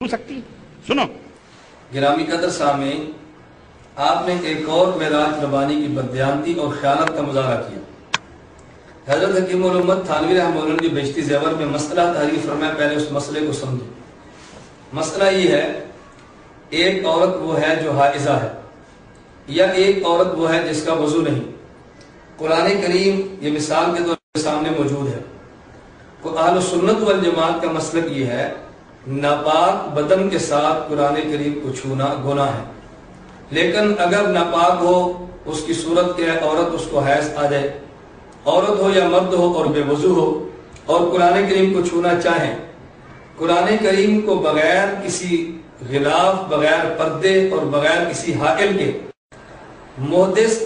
सकती सुनो। गिरामी कदर सामीन, आपने एक और मेराज रबानी की बदयानती और ख्यानत का मुजाहरा किया। हजरत हकीम उल उम्मत थानवी रहमतुल्लाह अलैह की बेश्ती ज़ेवर में मसला तहरीर फरमाया। पहले उस मसले को समझो। मसला ये है, एक औरत वो है जो हाइज़ा है, या एक औरत वो है जिसका वजू नहीं। कुरान करीम ये मिसाल के तौर पर सामने मौजूद है। अहले सुन्नत वल जमात का मसलक ये है, नापाक बदन के साथ कुरान करीम को छूना गुनाह है। लेकिन अगर नापाक हो, उसकी सूरत क्या है, औरत उसको हैज आ जाए, औरत हो या मर्द हो और बेवजू हो, और कुरान करीम को छूना चाहे, कुरान करीम को बगैर किसी गिलाफ, बगैर पर्दे और बगैर किसी हाइल के मुहदिस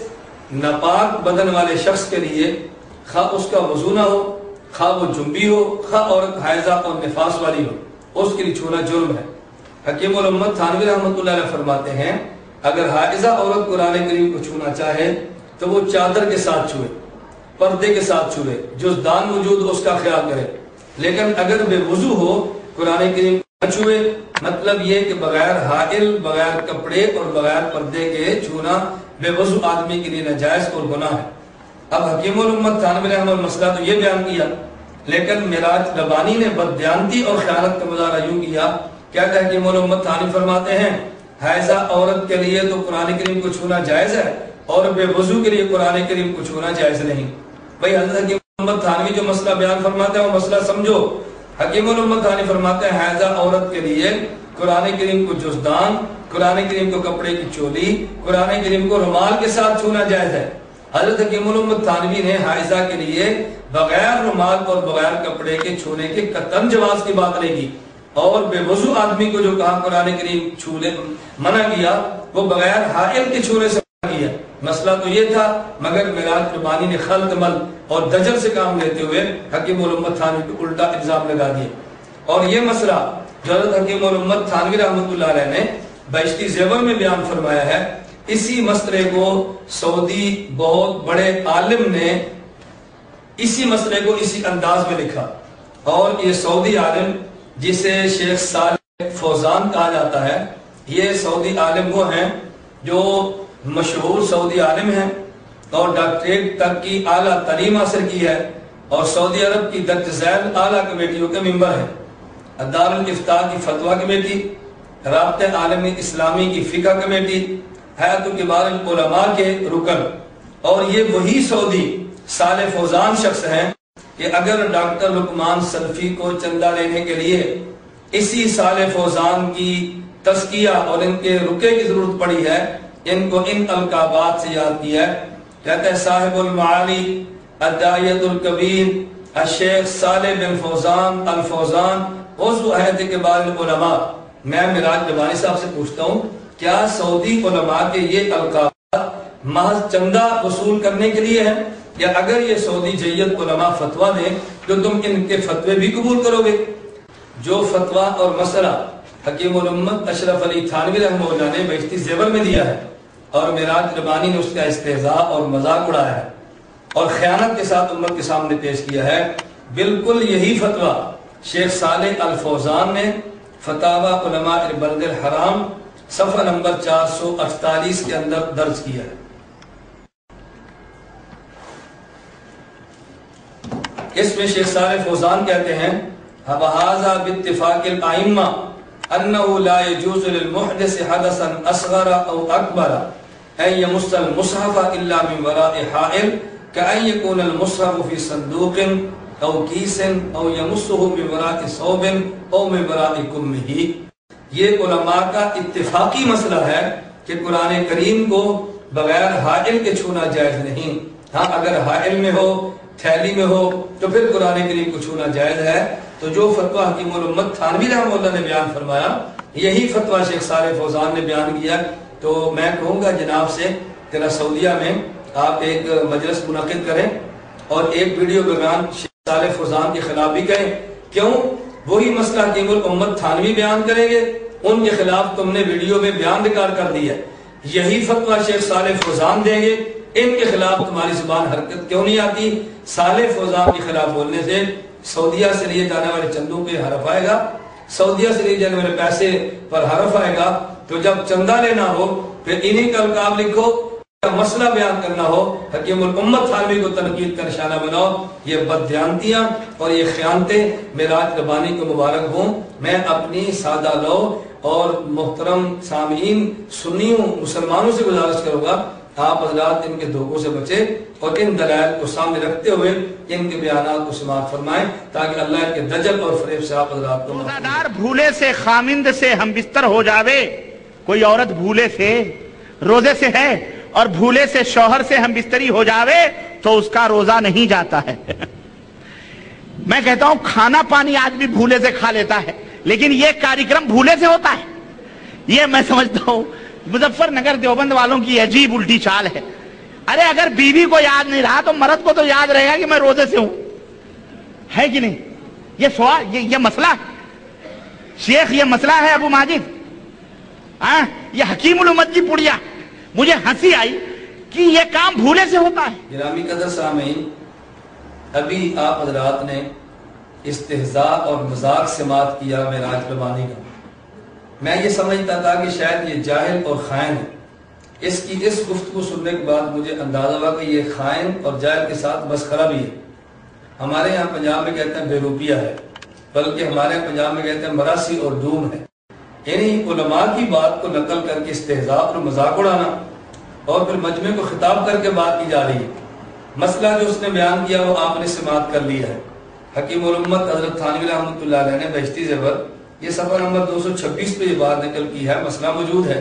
नापाक बदन वाले शख्स के लिए, खा उसका वजू ना हो, खा वो जुम्बी हो, खा औरत हाइजा और निफास वाली हो, उसके लिए छूना जुर्म है। हकीम उल उम्मत थानवी रहमतुल्लाह अलैह फरमाते हैं, अगर हाइजा औरत कुरान करीम को छूना चाहे तो वो चादर के साथ छुए, पर्दे के साथ छुए, जुज़दान वजूद उसका ख्याल करे। लेकिन अगर बेवजू हो, कुरान करीम न छुए, मतलब ये कि बगैर हाइल, बगैर कपड़े और बगैर पर्दे के छूना बेवजू आदमी के लिए नाजायज और गुनाह है। अब हकीम उल उम्मत थानवी रहमतुल्लाह मसला तो ये बयान किया, लेकिन मेराज रबानी ने बदयानती और ख्यानत का मुजाहरा यूं किया। क्या कहते हकीम उल उम्मत थानवी फरमाते हैं, हाइजा औरत के लिए तो कुरान करीम को छूना जायज है, और बेवजू के लिए कुरान करीम को छूना जायज नहीं। भाई हज़रत हकीम उल उम्मत थानवी जो मसला बयान फरमाते हैं वो मसला समझो। हकीम उल उम्मत थानवी फरमाते हैं, हाइजा औरत के लिए कुरान करीम को जुज़दान, कुरान करीम को कपड़े की चोली, कुरान करीम को रुमाल के साथ छूना जायज है। हज़रत हकीम उल उम्मत थानवी ने हाइजा के लिए बगैर रुमाल और बगैर कपड़े के छूने के कतन जवाज की बात नहीं की, और बेवजू आदमी को जो कहा कुरान करीम छूने मना किया, वो बगैर हाइल के छूने से मना किया। मसला तो ये था, मगर मेराज रबानी ने खल्तमल और दजल से काम लेते हुए हकीम उल उम्मत थानवी पे उल्टा इल्जाम लगा दिया। और ये मसला हज़रत हकीम उल उम्मत थानवी रहमतुल्लाह अलैह ने बेश्ती ज़ेवर में बयान फरमाया है। इसी मसले को सऊदी बहुत बड़े आलिम ने इसी मसले को इसी अंदाज में लिखा, और ये सऊदी आलिम जिसे शेख सालेह फौजान कहा जाता है, ये सऊदी आलिम वो हैं जो मशहूर सऊदी आलिम हैं और डॉक्टरेट तक की आला तालीम हासिल की है, और सऊदी अरब की दर्ज ज़ैल आला कमेटियों के मेंबर हैं। दारुल इफ्ता की फतवा कमेटी, राब्ते आलमी इस्लामी की फिका कमेटी, हयातुल किबार उलमा के रुकन, और ये वही सऊदी सालेह फौजान शख्स हैं कि अगर डॉक्टर लुकमान सल्फी को चंदा लेने के लिए इसी सालेह फौजान की तस्किया और इनके रुके की जरूरत पड़ी है, इनको इन अलकाबात से याद किया है। कहते हैं, साहिबुल माली अदायतुल कबीर शेख सालेह बिन फौजान अल फौजान उज़्व हयत किबार उलमा। मैं मेराज रबानी साहब से पूछता हूँ, क्या सऊदी उलमा के ये अलकाबात महज चंदा वसूल करने के लिए है, या अगर ये सऊदी जय्यत उलमा फतवा दें तो तुम इनके फतवे भी कबूल करोगे? जो फतवा और मसला हकीम उल उम्मत अशरफ अली थानवी रहमतुल्लाह ने बेश्ती ज़ेवर में दिया है, और मेराज रबानी ने उसका इस्तेज़ा और मजाक उड़ाया है और ख़यानत के साथ उम्मत के सामने पेश किया है, बिल्कुल यही फतवा शेख सालेह अल फौजान ने फतावा उलमा बल्दिल हराम सफ़ा नंबर 448 के अंदर दर्ज किया है। इसमें शेख सालेह फौजान कहते हैं, हवाज़ा बित्तिफ़ाक़िल आइम्मा अन्नहु ला यजूज़ु लिल मुहदिस हदसन असग़र औ अकबर अन यमुस्सल मुसहफ़ इल्ला मिन वराइ हाइल कअन यकूनल मुसहफ़ फ़ी संदूक़िन औ कीसिन औ यमुस्सुहु मिन वराइ सौबिन औ मिन वराइ कुम्मिही। ये उलमा का इत्तिफ़ाक़ी मसला है कि कुरान करीम को बगैर हाइल के छूना जायज़ नहीं। हाँ, अगर हाइल में हो, थैली में हो, तो फिर कुरान करीम को छूना जायज है। तो जो फतवा हकीम उल उम्मत थानवी रहमतुल्लाह ने बयान फरमाया, यही फतवा शेख सालेह फौजान ने बयान किया। तो मैं कहूँगा जनाब से, तेरा सऊदिया में आप एक मजलिस मुनक़िद करें और एक वीडियो बयान शेख सालेह फौजान के खिलाफ भी करें। क्यों? वही मसला हकीम उल उम्मत थानवी बयान करेंगे, उनके खिलाफ तुमने वीडियो में बयान रिकॉर्ड कर दिया, यही फतवा शेख सालेह फौजान देंगे, इनके खिलाफ तुम्हारी जुबान हरकत क्यों नहीं आती? सालेह फौजान के खिलाफ बोलने से सऊदिया से लिए जाने वाले चंदों पे हरफ आएगा, سعودیہ سے لے جانے والے پیسے پر حرف آئے گا، تو جب چندہ لینا ہو پھر انہی کا القاب لکھو، مسئلہ بیان کرنا ہو حکیم الامت تھانوی کو تنقید کا نشانہ بناؤ۔ یہ بددیانتیاں اور یہ خیانتیں معراج ربانی کو مبارک ہوں۔ میں اپنی سادہ لو اور محترم سامعین سنیوں مسلمانوں سے گزارش کروں گا، آپ حضرات ان کے دھوکوں سے بچے اور ان دلائل کو سامنے رکھتے ہوئے ان کے بیانات کو سماعت فرمائیں تاکہ اللہ کے دجل اور فریب سے آپ حضرات کو روزہ دار بھولے سے خامند سے ہم بستر ہو جاوے، کوئی عورت بھولے سے روزے سے ہے اور بھولے سے شوہر سے ہم بستری ہو جاوے تو اس کا روزہ نہیں جاتا ہے۔ میں کہتا ہوں کھانا پانی آدمی بھولے سے کھا لیتا ہے، لیکن یہ کاریکرم بھولے سے ہوتا ہے؟ یہ میں سمجھتا ہوں مظفر نگر دیوبند والوں کی عجیب الٹی چال ہے۔ ارے اگر بیوی کو یاد نہیں رہا تو مرد کو تو یاد رہے گا کہ میں روزے سے ہوں، ہے کہ نہیں؟ یہ سوال، یہ مسئلہ شیخ، یہ مسئلہ ہے ابو ماجد، یہ حکیم الامت کی پڑیا۔ مجھے ہنسی آئی کہ یہ کام بھولے سے ہوتا ہے۔ گرامی قدر سامعین، ابھی آپ حضرات نے استہزاء اور مذاق سماعت کیا معراج ربانی کا۔ میں یہ سمجھتا تھا کہ شاید یہ جاہل اور خائن ہے۔ اس گفتگو سننے کے بعد مجھے اندازہ ہوا کہ یہ خائن اور جاہل کے ساتھ مسخرہ بھی ہے۔ ہمارے یہاں پنجاب میں کہتے ہیں بے روپیہ ہے، بلکہ ہمارے یہاں پنجاب میں کہتے ہیں مراسی اور ڈوم ہے۔ یعنی علماء کی بات کو نقل کر کے استہزاء اور مذاق اڑانا اور پھر مجمع کو خطاب کر کے بات کی جا رہی ہے۔ مسئلہ جو اس نے بیان کیا وہ آپ نے سماعت کر لیا ہے۔ حکیم الامت حضرت تھانوی رحمۃ اللہ علیہ نے بہشتی زیور یہ صفحہ نمبر 226 پہ یہ بات نقل کی ہے، مسئلہ موجود ہے،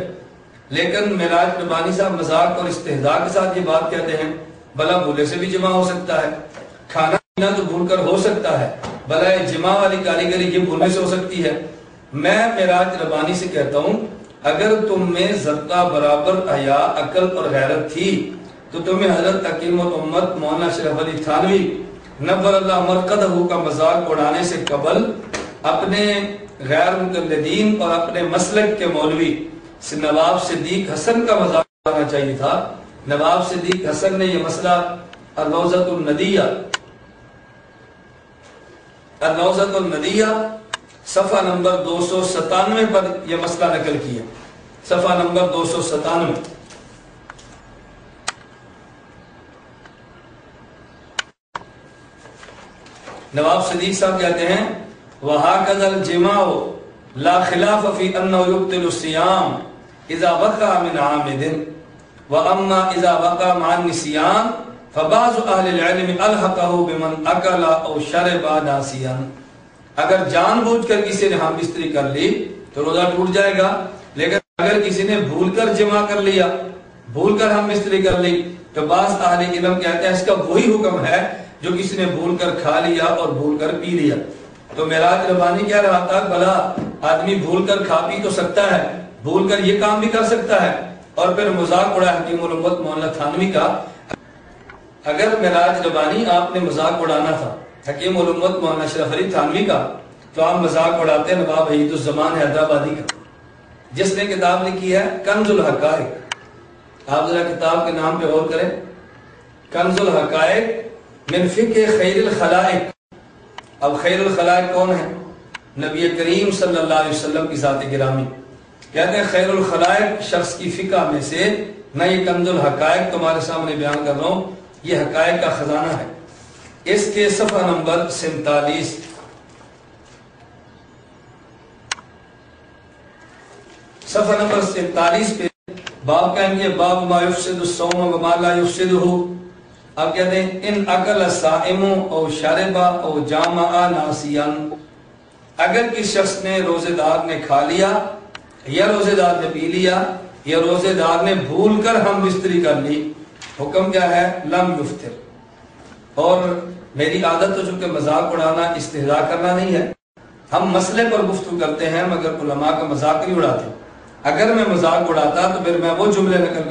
لیکن معراج ربانی صاحب مذاق اور استہزاء کے ساتھ یہ بات کہتے ہیں بھلا بھولے سے بھی جمع ہو سکتا ہے، کھانا پینا تو بھول کر ہو سکتا ہے، بھلا یہ جمع والی کاریگری یہ بھولنے سے ہو سکتی ہے۔ میں معراج ربانی سے کہتا ہوں اگر تم میں ذرہ برابر حیا، عقل اور غیرت تھی تو تمہیں حضرت حکیم الامت مولانا اشرف علی تھانوی نور اللہ مرقدہ کا مذاق اڑانے سے قبل اپنے غیر مقلدین اور اپنے مسلک کے مولوی نواب صدیق حسن کا مذاق اڑانا چاہیے تھا۔ نواب صدیق حسن نے یہ مسئلہ الروضۃ الندیہ صفحہ نمبر 297 پر یہ مسئلہ نقل کیا، صفحہ نمبر 297۔ نواب صدیق صاحب کہتے ہیں وَهَكَذَا الْجِمَاعُ لَا خِلَافَ فِي أَنَّهُ يُبْطِلُ الصِّيَامَ إِذَا وَقَعَ مِنْ عَامِدٍ وَأَمَّا إِذَا وَقَعَ مَعَ النِّسْيَانِ فَبَعْضُ أَهْلِ الْعِلْمِ أَلْحَقَهُ بِمَنْ أَكَلَ أَوْ شَرِبَ نَاسِيًا۔ اگر جان بوجھ کر کسی نے ہم بستری کر لی تو روزہ ٹوٹ جائے گا، لیکن اگر کسی نے بھول کر جمع کر لیا، بھول کر ہم بستری کر لی، تو بعض اہل علم کہتے ہیں اس کا وہی حکم ہے جو کسی نے بھول کر کھا لیا اور بھول کر پی لیا۔ تو معراج ربانی کہہ رہا تھا بھلا آدمی بھول کر کھا پی تو سکتا ہے، بھول کر یہ کام بھی کر سکتا ہے، اور پھر مذاق اڑا حکیم الامت مولانا تھانوی کا۔ اگر معراج ربانی آپ نے مذاق اڑانا تھا حکیم الامت مولانا اشرف علی تھانوی کا، تو آپ مذاق اڑاتے نواب عید الزمان حیدرآبادی کا، جس نے کتاب لکھی ہے کنز الحقائق۔ آپ ذرا کتاب کے نام پہ غور کریں، کنز الحقائق من فقہ خیر الخلائق۔ اب خیر الخلائق کون ہے؟ نبی کریم صلی اللہ علیہ وسلم کی ذات گرامی۔ کہتے ہیں خیر الخلائق شخص کی فقہ میں سے، میں یہ کنز الحقائق تمہارے سامنے بیان کر رہا ہوں، یہ حقائق کا خزانہ ہے۔ اس کے صفحہ نمبر 47، صفحہ نمبر 47 پہ باب کہیں گے باب ما یفسد الصوم وما لا یفسدہ۔ اب کہتے ہیں ان اکل الصائم او شرب او جامع ناسیا، اگر کسی شخص نے روزے دار نے کھا لیا یا روزے دار نے پی لیا یا روزے دار نے بھول کر ہم بستری کر لی، حکم کیا ہے؟ لم یفطر۔ اور میری عادت تو چونکہ مذاق اڑانا استہزاء کرنا نہیں ہے، ہم مسئلے پر گفتگو کرتے ہیں مگر علماء کا مذاق نہیں اڑاتے۔ اگر میں مذاق اڑاتا تو پھر میں وہ جملے نقل